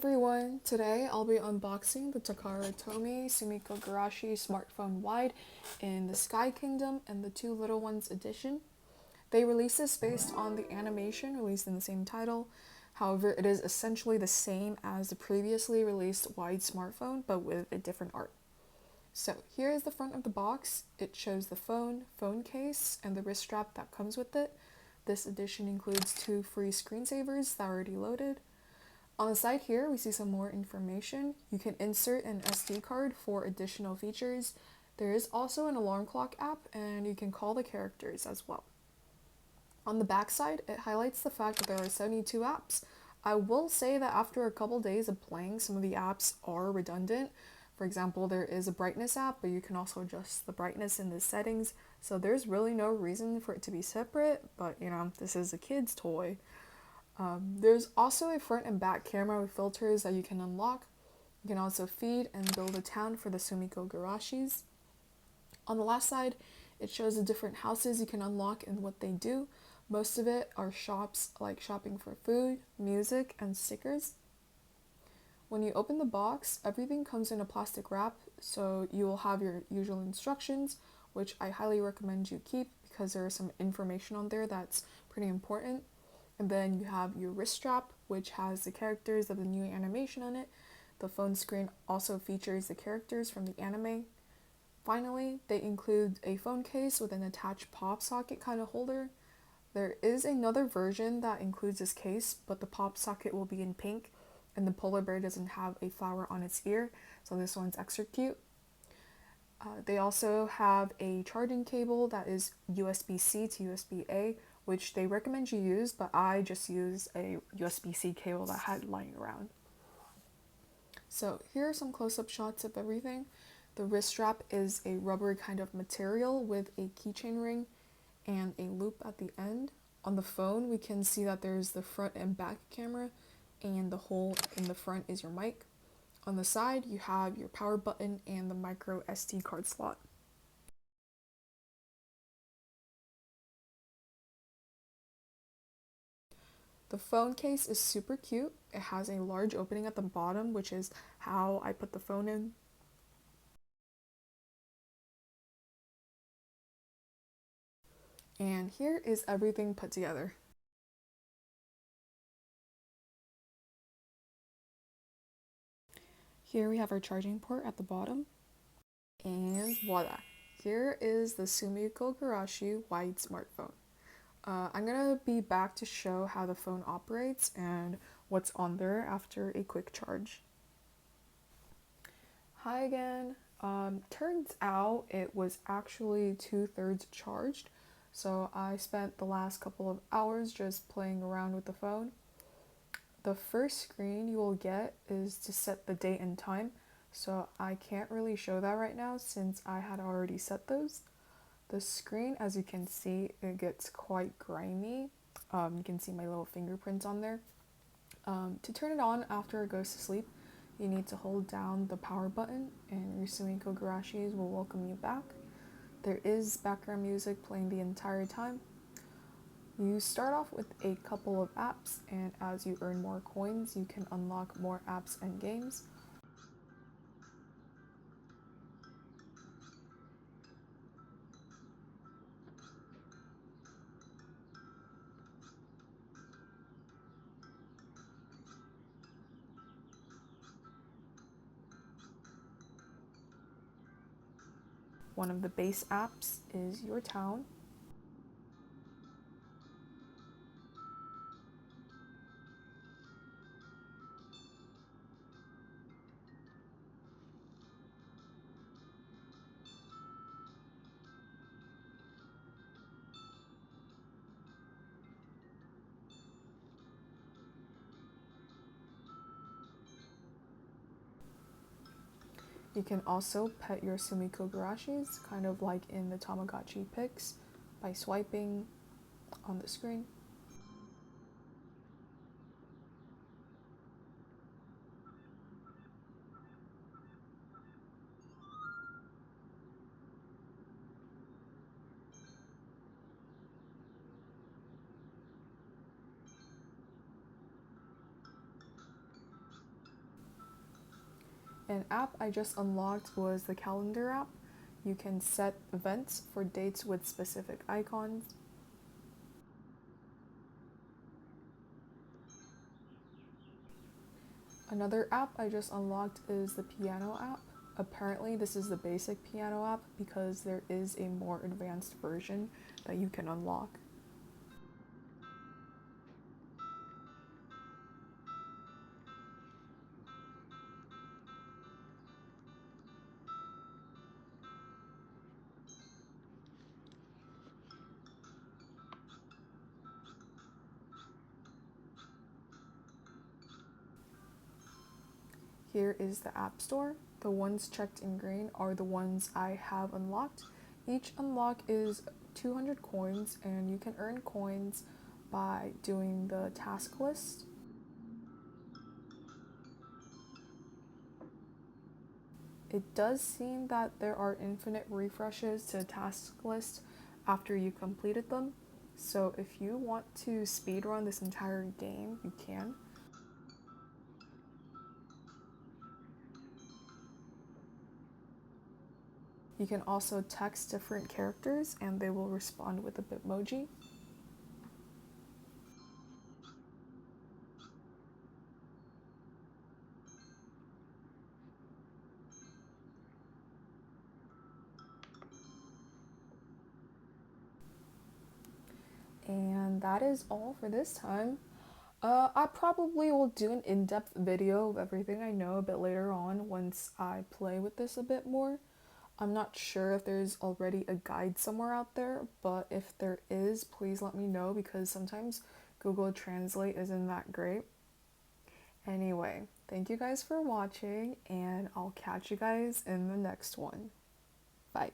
everyone, today I'll be unboxing the Takara Tomy Sumikko Gurashi smartphone wide in the Sky Kingdom and the Two Little Ones edition. They released this based on the animation released in the same title. However, it is essentially the same as the previously released wide smartphone but with a different art. So here is the front of the box. It shows the phone case, and the wrist strap that comes with it. This edition includes 2 free screensavers that are already loaded. On the side here, we see some more information. You can insert an SD card for additional features. There is also an alarm clock app, and you can call the characters as well. On the back side, it highlights the fact that there are 72 apps. I will say that after a couple days of playing, some of the apps are redundant. For example, there is a brightness app, but you can also adjust the brightness in the settings, so there's really no reason for it to be separate, but this is a kid's toy. There's also a front and back camera with filters that you can unlock. You can also feed and build a town for the Sumikko Gurashis. On the last side, it shows the different houses you can unlock and what they do. Most of it are shops like shopping for food, music, and stickers. When you open the box, everything comes in a plastic wrap, so you will have your usual instructions, which I highly recommend you keep because there is some information on there that's pretty important. And then you have your wrist strap, which has the characters of the new animation on it. The phone screen also features the characters from the anime. Finally, they include a phone case with an attached pop socket kind of holder. There is another version that includes this case, but the pop socket will be in pink, and the polar bear doesn't have a flower on its ear, so this one's extra cute. They also have a charging cable that is USB-C to USB-A, which they recommend you use, but I just used a USB-C cable that I had lying around. So here are some close-up shots of everything. The wrist strap is a rubber kind of material with a keychain ring and a loop at the end. On the phone, we can see that there's the front and back camera, and the hole in the front is your mic. On the side, you have your power button and the micro SD card slot. The phone case is super cute. It has a large opening at the bottom, which is how I put the phone in. And here is everything put together. Here we have our charging port at the bottom. And voila! Here is the Sumikko Gurashi wide smartphone. I'm gonna be back to show how the phone operates and what's on there after a quick charge. Hi again. Turns out it was actually 2/3 charged, so I spent the last couple of hours just playing around with the phone. The first screen you will get is to set the date and time, so I can't really show that right now since I had already set those. The screen, as you can see, it gets quite grimy. You can see my little fingerprints on there. To turn it on after it goes to sleep, you need to hold down the power button and your Sumikko Gurashis will welcome you back. There is background music playing the entire time. You start off with a couple of apps, and as you earn more coins, you can unlock more apps and games. One of the base apps is your town. You can also pet your Sumikko Gurashis, kind of like in the Tamagotchi pics, by swiping on the screen. An app I just unlocked was the calendar app. You can set events for dates with specific icons. Another app I just unlocked is the piano app. Apparently this is the basic piano app because there is a more advanced version that you can unlock. Here is the App Store. The ones checked in green are the ones I have unlocked. Each unlock is 200 coins, and you can earn coins by doing the task list. It does seem that there are infinite refreshes to the task list after you completed them, so if you want to speedrun this entire game, you can. You can also text different characters and they will respond with a Bitmoji. And that is all for this time. I probably will do an in-depth video of everything I know a bit later on once I play with this a bit more. I'm not sure if there's already a guide somewhere out there, but if there is, please let me know because sometimes Google Translate isn't that great. Anyway, thank you guys for watching and I'll catch you guys in the next one. Bye.